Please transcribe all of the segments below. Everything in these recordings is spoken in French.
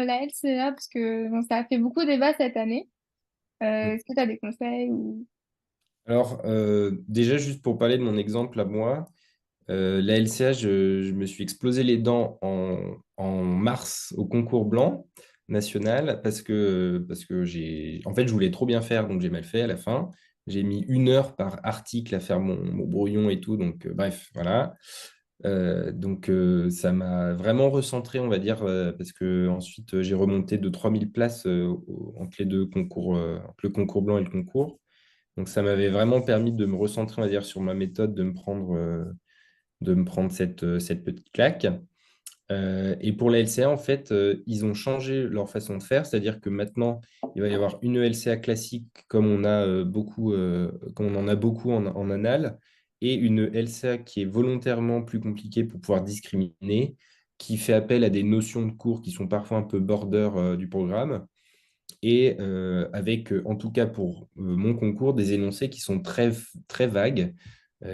la LCA parce que bon, ça a fait beaucoup débat cette année. Est-ce que tu as des conseils ou... Alors, déjà, juste pour parler de mon exemple à moi, la LCA, je me suis explosé les dents en mars au concours blanc national parce que en fait, je voulais trop bien faire, donc j'ai mal fait à la fin. J'ai mis 1 heure par article à faire mon brouillon et tout, donc bref, voilà. Donc, ça m'a vraiment recentré, on va dire, parce que ensuite j'ai remonté de 3 000 places entre les deux concours, entre le concours blanc et le concours. Donc, ça m'avait vraiment permis de me recentrer, on va dire, sur ma méthode, de me prendre cette petite claque. Et pour la LCA, en fait, ils ont changé leur façon de faire, c'est-à-dire que maintenant, il va y avoir une LCA classique comme on en a beaucoup en anal, et une LCA qui est volontairement plus compliquée pour pouvoir discriminer, qui fait appel à des notions de cours qui sont parfois un peu border du programme, et avec, en tout cas pour mon concours, des énoncés qui sont très, très vagues,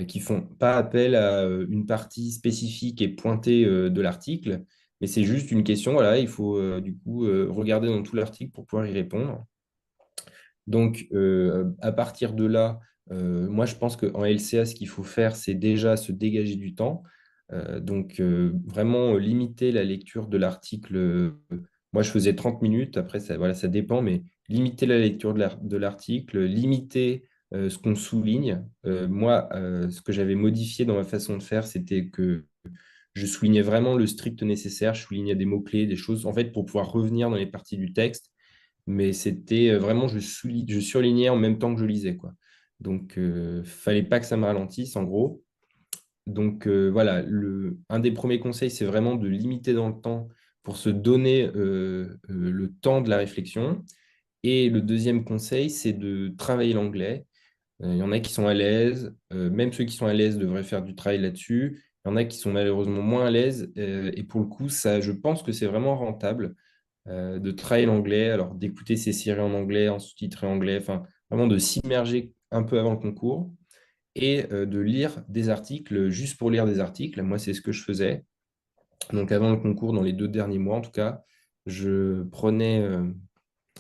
qui font pas appel à une partie spécifique et pointée de l'article, mais c'est juste une question, voilà, il faut du coup regarder dans tout l'article pour pouvoir y répondre. Donc, à partir de là, moi, je pense qu'en LCA, ce qu'il faut faire, c'est déjà se dégager du temps. Donc, vraiment limiter la lecture de l'article. Moi, je faisais 30 minutes. Après, ça, voilà, ça dépend, mais limiter la lecture de l'article, limiter ce qu'on souligne. Moi, ce que j'avais modifié dans ma façon de faire, c'était que je soulignais vraiment le strict nécessaire. Je soulignais des mots-clés, des choses, en fait, pour pouvoir revenir dans les parties du texte, mais c'était vraiment, je surlignais en même temps que je lisais, quoi. Donc, fallait pas que ça me ralentisse, en gros. Donc, voilà, un des premiers conseils, c'est vraiment de limiter dans le temps pour se donner le temps de la réflexion. Et le deuxième conseil, c'est de travailler l'anglais. Il y en a qui sont à l'aise, même ceux qui sont à l'aise devraient faire du travail là-dessus. Il y en a qui sont malheureusement moins à l'aise, et pour le coup, ça, je pense que c'est vraiment rentable de travailler l'anglais, alors d'écouter ses séries en anglais, en sous-titré anglais, enfin vraiment de s'immerger un peu avant le concours et de lire des articles juste pour lire des articles. Moi, c'est ce que je faisais. Donc avant le concours, dans les 2 derniers mois en tout cas, je prenais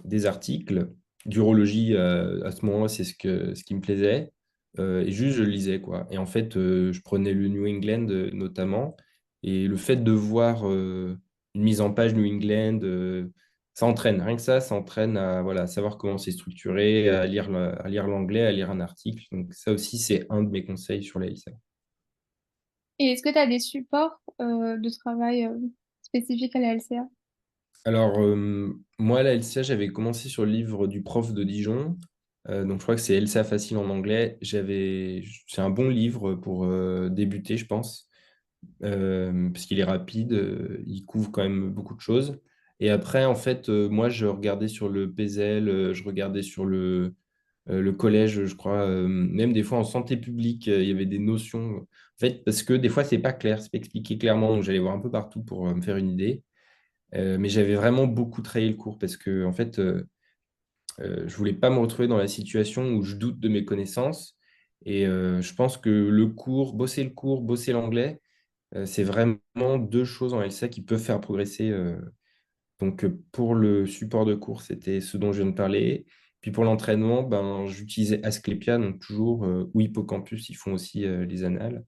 des articles d'urologie. À ce moment-là, c'est ce qui me plaisait. Et juste, je lisais, quoi. Et en fait, je prenais le New England notamment. Et le fait de voir une mise en page New England, ça entraîne. Rien que ça entraîne à voilà, savoir comment c'est structuré, à lire l'anglais, à lire un article. Donc ça aussi, c'est un de mes conseils sur la LCA. Et est-ce que tu as des supports de travail spécifiques à la LCA? Alors, moi, la LCA, j'avais commencé sur le livre du prof de Dijon. Donc, je crois que c'est LCA facile en anglais. C'est un bon livre pour débuter, je pense, parce qu'il est rapide, il couvre quand même beaucoup de choses. Et après, en fait, moi, je regardais sur le PESEL, je regardais sur le collège, je crois, même des fois en santé publique, il y avait des notions. En fait, parce que des fois, c'est pas clair, c'est pas expliqué clairement. Donc, j'allais voir un peu partout pour me faire une idée. Mais j'avais vraiment beaucoup trahi le cours parce que, en fait, je voulais pas me retrouver dans la situation où je doute de mes connaissances. Et je pense que le cours, bosser l'anglais, c'est vraiment deux choses en LSA qui peuvent faire progresser. Donc, pour le support de cours, c'était ce dont je viens de parler. Puis pour l'entraînement, ben, j'utilisais Asclepia, donc toujours, ou Hippocampus, ils font aussi les annales.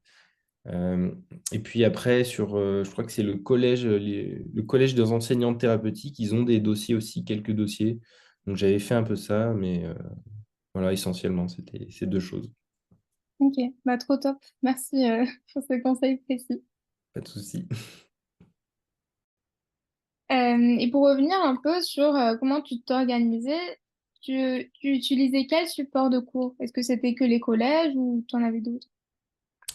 Euh, et puis après, je crois que c'est le collège des enseignants thérapeutiques, ils ont des dossiers aussi, quelques dossiers. Donc j'avais fait un peu ça, mais voilà, essentiellement, c'était ces deux choses. Ok, bah trop top. Merci pour ce conseil précis. Pas de souci. Et pour revenir un peu sur comment tu t'organisais, tu utilisais quel support de cours? Est-ce que c'était que les collèges ou tu en avais d'autres?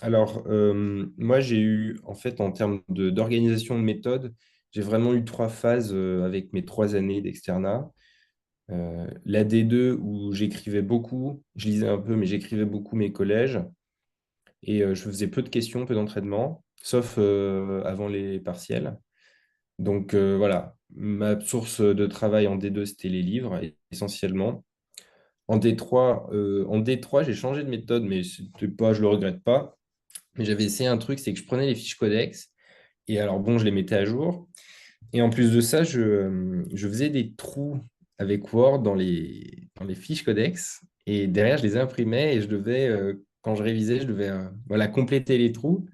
Alors, moi, j'ai eu, en fait, en termes d'organisation de méthode, j'ai vraiment eu 3 phases avec mes 3 années d'externat. La D2 où j'écrivais beaucoup, je lisais un peu, mais j'écrivais beaucoup mes collèges. Et je faisais peu de questions, peu d'entraînement, sauf avant les partiels. Donc voilà, ma source de travail en D2, c'était les livres, essentiellement. En D3, j'ai changé de méthode, mais c'était pas, je le regrette pas. Mais j'avais essayé un truc, c'est que je prenais les fiches codex, et alors bon, je les mettais à jour. Et en plus de ça, je faisais des trous avec Word dans les fiches codex. Et derrière, je les imprimais et je devais, quand je révisais, je devais voilà, compléter les trous.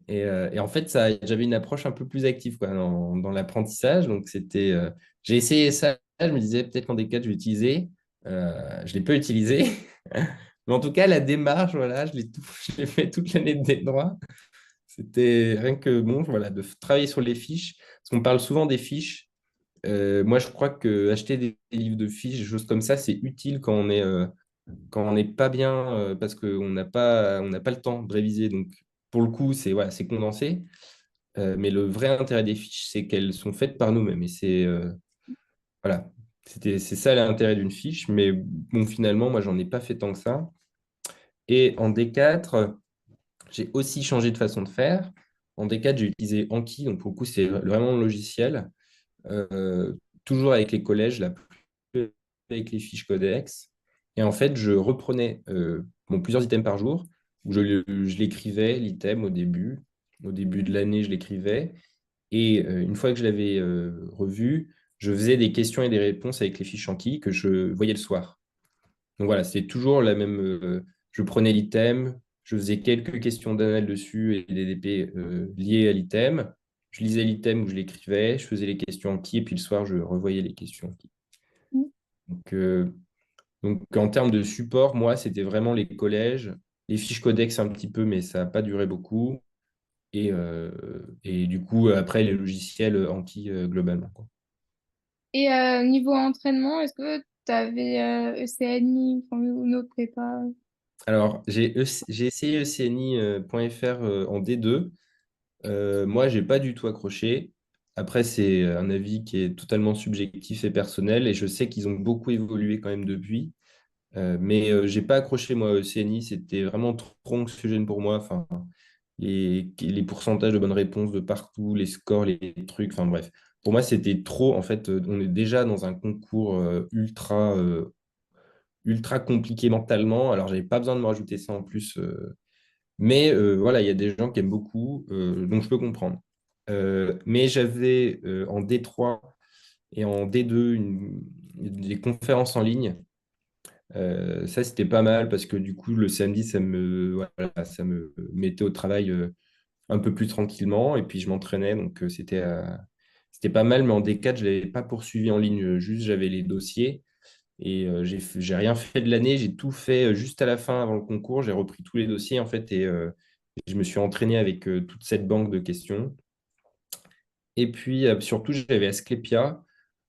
Et en fait, ça, j'avais une approche un peu plus active quoi, dans l'apprentissage. Donc, j'ai essayé ça. Je me disais peut-être qu'en D4, je vais utiliser. Je ne l'ai pas utilisé. Mais en tout cas, la démarche, voilà, je l'ai fait toute l'année de droit. C'était rien que bon, voilà, de travailler sur les fiches. Parce qu'on parle souvent des fiches. Moi, je crois que acheter des livres de fiches, des choses comme ça, c'est utile quand on n'est pas bien parce on n'a pas le temps de réviser. Donc, pour le coup, c'est voilà, c'est condensé. Mais le vrai intérêt des fiches, c'est qu'elles sont faites par nous-mêmes. Et voilà, c'est ça l'intérêt d'une fiche. Mais bon, finalement, moi, j'en ai pas fait tant que ça. Et en D4, j'ai aussi changé de façon de faire. En D4, j'ai utilisé Anki. Donc, pour le coup, c'est vraiment le logiciel. euh, Toujours avec les collèges, là, plus avec les fiches codex. Et en fait, je reprenais bon, plusieurs items par jour, où je l'écrivais, l'item, au début de l'année, je l'écrivais. Et une fois que je l'avais revu, je faisais des questions et des réponses avec les fiches Anki que je voyais le soir. Donc voilà, c'est toujours la même. Je prenais l'item, je faisais quelques questions d'anal dessus et des DP liées à l'item. Je lisais l'item où je l'écrivais, je faisais les questions en qui, et puis le soir, je revoyais les questions en qui. Mm. Donc, en termes de support, moi, c'était vraiment les collèges, les fiches codex un petit peu, mais ça n'a pas duré beaucoup. Et du coup, après, les logiciels Anki globalement, quoi. Et niveau entraînement, est-ce que tu avais ECNI enfin, ou une autre prépa? Alors, j'ai essayé ecni.fr en D2. Moi, j'ai pas du tout accroché. Après, c'est un avis qui est totalement subjectif et personnel, et je sais qu'ils ont beaucoup évolué quand même depuis. Mais j'ai pas accroché, moi, au CNI. C'était vraiment trop anxiogène pour moi. Enfin, les pourcentages de bonnes réponses de partout, les scores, les trucs, enfin bref. Pour moi, c'était trop. En fait, on est déjà dans un concours ultra compliqué mentalement. Alors, j'avais pas besoin de me rajouter ça en plus. Mais voilà, il y a des gens qui aiment beaucoup, donc je peux comprendre. Mais j'avais en D3 et en D2 des conférences en ligne. Ça, c'était pas mal parce que du coup, le samedi, voilà, ça me mettait au travail un peu plus tranquillement et puis je m'entraînais. Donc, c'était pas mal. Mais en D4, je ne l'avais pas poursuivi en ligne. Juste, j'avais les dossiers et j'ai rien fait de l'année. J'ai tout fait juste à la fin, avant le concours. J'ai repris tous les dossiers en fait et je me suis entraîné avec toute cette banque de questions. Et puis, surtout, j'avais Asclepia.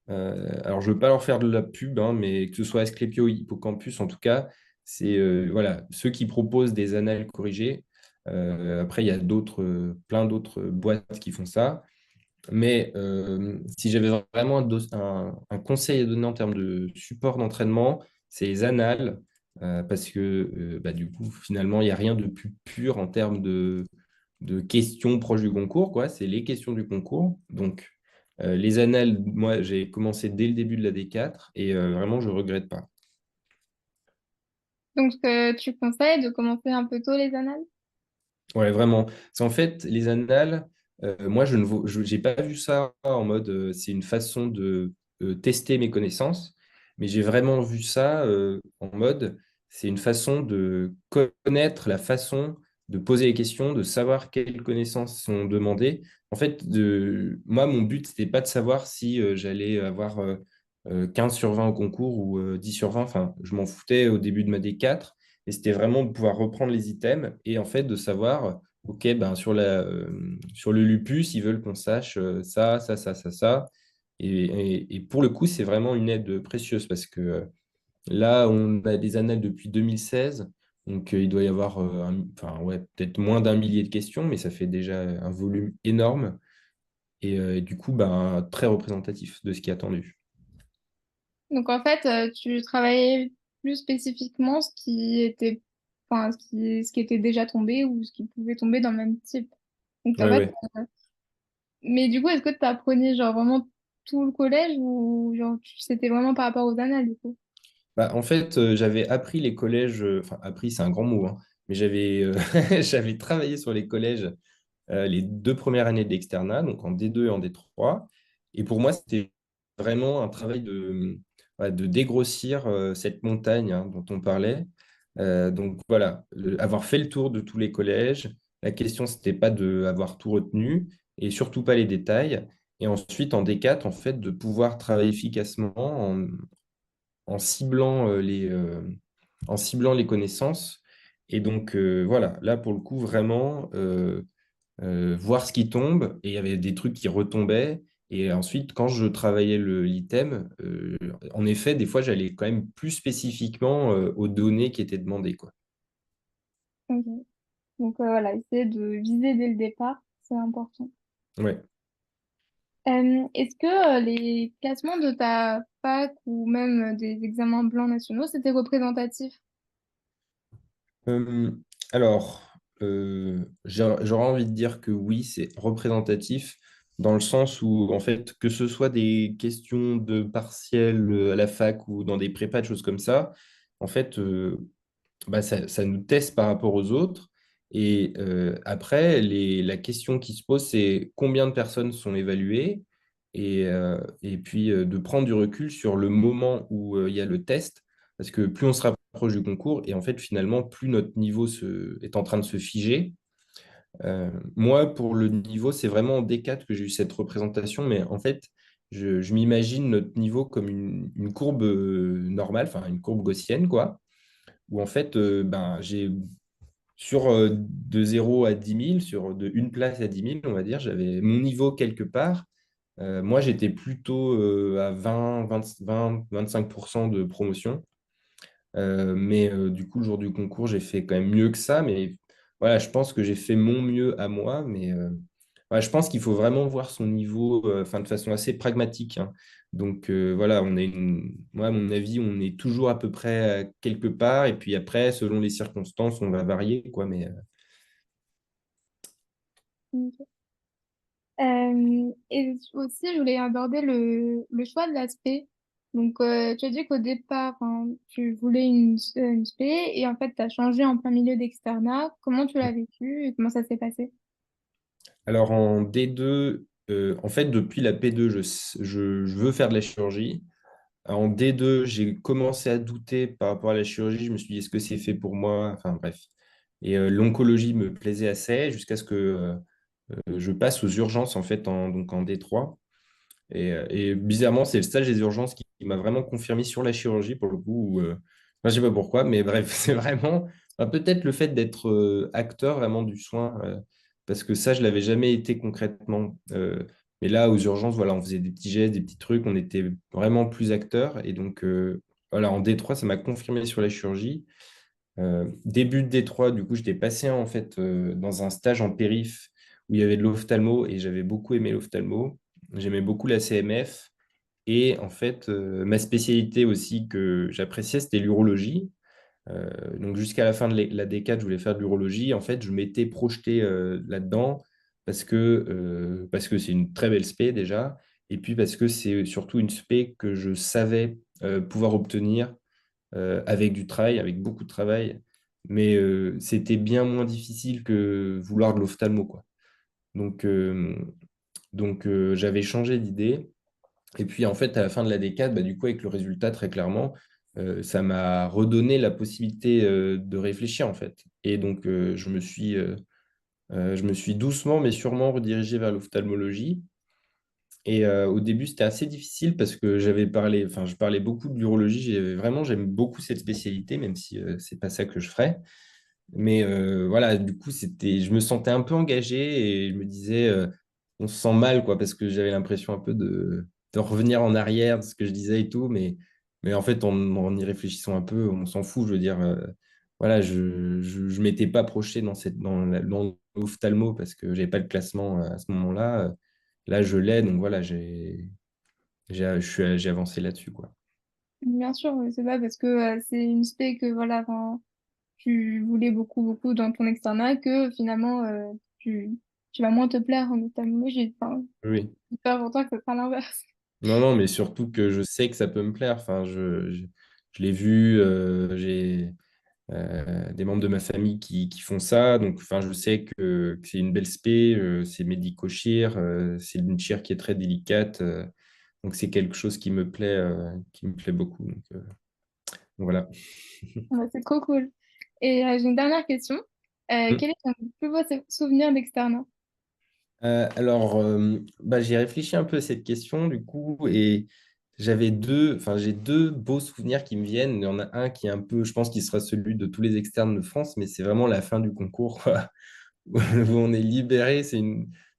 Alors, je ne veux pas leur faire de la pub, hein, mais que ce soit Asclepio ou Hippocampus, en tout cas, c'est voilà, ceux qui proposent des annales corrigées. Après, il y a plein d'autres boîtes qui font ça. Mais si j'avais vraiment un conseil à donner en termes de support d'entraînement, c'est les annales, parce que bah, du coup, finalement, il n'y a rien de plus pur en termes de questions proches du concours, quoi. C'est les questions du concours. Donc, les annales, moi, j'ai commencé dès le début de la D4 et vraiment, je ne regrette pas. Donc, tu conseilles de commencer un peu tôt les annales? Ouais, vraiment. C'est en fait, les annales, moi, j'ai pas vu ça en mode c'est une façon de tester mes connaissances, mais j'ai vraiment vu ça en mode c'est une façon de connaître la façon de poser les questions, de savoir quelles connaissances sont demandées. En fait, moi, mon but, c'était pas de savoir si j'allais avoir 15 sur 20 au concours ou 10 sur 20. Enfin, je m'en foutais au début de ma D4. Et c'était vraiment de pouvoir reprendre les items et en fait de savoir, OK, ben, sur le lupus, ils veulent qu'on sache ça, ça, ça, ça, ça. Et pour le coup, c'est vraiment une aide précieuse parce que là, on a des annales depuis 2016. Donc, il doit y avoir enfin, ouais, peut-être moins d'un millier de questions, mais ça fait déjà un volume énorme et du coup, ben, très représentatif de ce qui est attendu. Donc, en fait, tu travaillais plus spécifiquement ce qui était, enfin, ce qui était déjà tombé ou ce qui pouvait tomber dans le même type. Donc, en Ouais, fait, ouais. mais du coup, est-ce que tu apprenais genre vraiment tout le collège ou genre c'était vraiment par rapport aux annales du coup? Bah, en fait, j'avais appris les collèges, enfin, appris, c'est un grand mot, hein, mais j'avais travaillé sur les collèges les 2 premières années de l'externat, donc en D2 et en D3. Et pour moi, c'était vraiment un travail voilà, de dégrossir cette montagne hein, dont on parlait. Donc voilà, avoir fait le tour de tous les collèges, la question, c'était pas d'avoir tout retenu et surtout pas les détails. Et ensuite, en D4, en fait, de pouvoir travailler efficacement en ciblant en ciblant les connaissances. Et donc, voilà, là, pour le coup, vraiment, voir ce qui tombe, et il y avait des trucs qui retombaient. Et ensuite, quand je travaillais l'item, en effet, des fois, j'allais quand même plus spécifiquement aux données qui étaient demandées, quoi. Ok. Donc voilà, essayer de viser dès le départ, c'est important. Ouais. Est-ce que les classements de ta fac ou même des examens blancs nationaux, c'était représentatif? Euh, alors, j'aurais envie de dire que oui, c'est représentatif dans le sens où, en fait, que ce soit des questions de partiel à la fac ou dans des prépas, de choses comme ça, en fait, bah, ça nous teste par rapport aux autres. Et après, la question qui se pose, c'est combien de personnes sont évaluées et puis de prendre du recul sur le moment où il y a le test. Parce que plus on se rapproche du concours, et en fait, finalement, plus notre niveau est en train de se figer. Moi, pour le niveau, c'est vraiment en D4 que j'ai eu cette représentation, mais en fait, je m'imagine notre niveau comme une courbe normale, enfin une courbe gaussienne, quoi, où en fait, ben, j'ai de 0 à 10 000, de une place à 10 000, on va dire, j'avais mon niveau quelque part. Moi, j'étais plutôt à 20, 25% de promotion. Mais du coup, le jour du concours, j'ai fait quand même mieux que ça. Mais voilà, je pense que j'ai fait mon mieux à moi. Mais ouais, je pense qu'il faut vraiment voir son niveau enfin, de façon assez pragmatique. Hein. Donc voilà, moi, à mon avis, on est toujours à peu près quelque part. Et puis après, selon les circonstances, on va varier, quoi. Mais Ok. Et aussi, je voulais aborder le choix de l'aspect. Donc, tu as dit qu'au départ, hein, tu voulais une spé et en fait, tu as changé en plein milieu d'externat. Comment tu l'as vécu et comment ça s'est passé? alors en D2, en fait, depuis la P2, je veux faire de la chirurgie. En D2, j'ai commencé à douter par rapport à la chirurgie. Je me suis dit, est-ce que c'est fait pour moi? Enfin bref. Et l'oncologie me plaisait assez jusqu'à ce que je passe aux urgences en fait donc en D3. Et bizarrement, c'est le stage des urgences qui m'a vraiment confirmé sur la chirurgie pour le coup. Enfin, je sais pas pourquoi, mais bref, c'est vraiment peut-être le fait d'être acteur vraiment du soin, parce que ça, je l'avais jamais été concrètement. Mais là, aux urgences, voilà, on faisait des petits gestes, des petits trucs, on était vraiment plus acteurs. Et donc, voilà, en D3, ça m'a confirmé sur la chirurgie. Début de D3, du coup, j'étais passé en fait dans un stage en périph où il y avait de l'ophtalmo et j'avais beaucoup aimé l'ophtalmo. J'aimais beaucoup la CMF et en fait, ma spécialité aussi que j'appréciais, c'était l'urologie. Donc jusqu'à la fin de la D4, je voulais faire de l'urologie. En fait, je m'étais projeté là-dedans parce que c'est une très belle spé déjà et puis parce que c'est surtout une spé que je savais pouvoir obtenir avec du travail, avec beaucoup de travail, mais c'était bien moins difficile que vouloir de l'ophtalmo, quoi. Donc, j'avais changé d'idée. Et puis, en fait, à la fin de la D4, bah, du coup, avec le résultat, très clairement, ça m'a redonné la possibilité de réfléchir, en fait. Et donc, je me suis doucement, mais sûrement redirigé vers l'ophtalmologie. Et au début, c'était assez difficile parce que enfin, je parlais beaucoup de l'urologie. J'aime beaucoup cette spécialité, même si c'est pas ça que je ferais. Mais voilà, du coup, je me sentais un peu engagé et je me disais, on se sent mal, quoi, parce que j'avais l'impression un peu de revenir en arrière de ce que je disais et tout. Mais en fait, en y réfléchissant un peu, on s'en fout. Je veux dire, voilà, je m'étais pas projeté dans l'ophtalmo parce que j'avais pas le classement à ce moment-là. Là, je l'ai, donc voilà, j'ai avancé là-dessus, quoi. Bien sûr, c'est pas parce que c'est une spé que voilà, enfin, tu voulais beaucoup, beaucoup dans ton externat que finalement tu vas moins te plaire en ophtalmologie. Enfin, Oui. j'espère pour toi que ce sera l'inverse. Non, non, mais surtout que je sais que ça peut me plaire. Enfin, je l'ai vu, des membres de ma famille qui font ça. Donc, enfin, je sais que c'est une belle spé, c'est médico-chir, c'est une chire qui est très délicate. Donc, c'est quelque chose qui me plaît beaucoup. Donc, voilà. Ouais, c'est trop cool. Et j'ai une dernière question. Quel est ton plus beau souvenir d'externat? Alors, bah, j'ai réfléchi un peu à cette question du coup, et j'ai deux beaux souvenirs qui me viennent. Il y en a un qui est un peu, je pense, qui sera celui de tous les externes de France, mais c'est vraiment la fin du concours, quoi, où on est libéré. C'est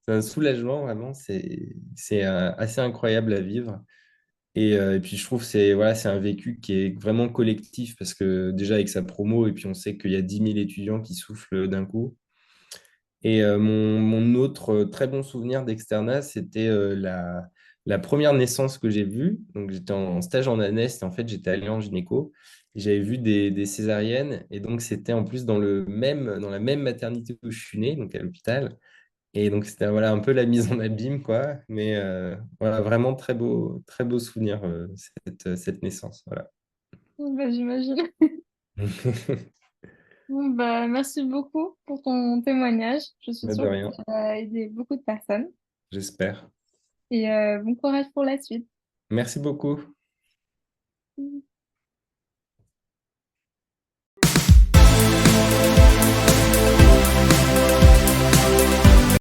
un soulagement vraiment. C'est assez incroyable à vivre. Et puis je trouve que c'est un vécu qui est vraiment collectif parce que déjà avec sa promo, et puis on sait qu'il y a 10 000 étudiants qui soufflent d'un coup. Et mon autre très bon souvenir d'externat, c'était la première naissance que j'ai vue. Donc, j'étais en stage en ANES et en fait, j'étais allé en gynéco. Et j'avais vu des césariennes. Et donc, c'était en plus dans la même maternité où je suis né, donc à l'hôpital. Et donc, c'était voilà, un peu la mise en abîme, quoi. Mais voilà, vraiment très beau souvenir, cette naissance. Voilà. Bah, j'imagine. Bon, bah, merci beaucoup pour ton témoignage. Je suis De sûre que rien, ça a aidé beaucoup de personnes. j'espère. Et bon courage pour la suite. Merci beaucoup.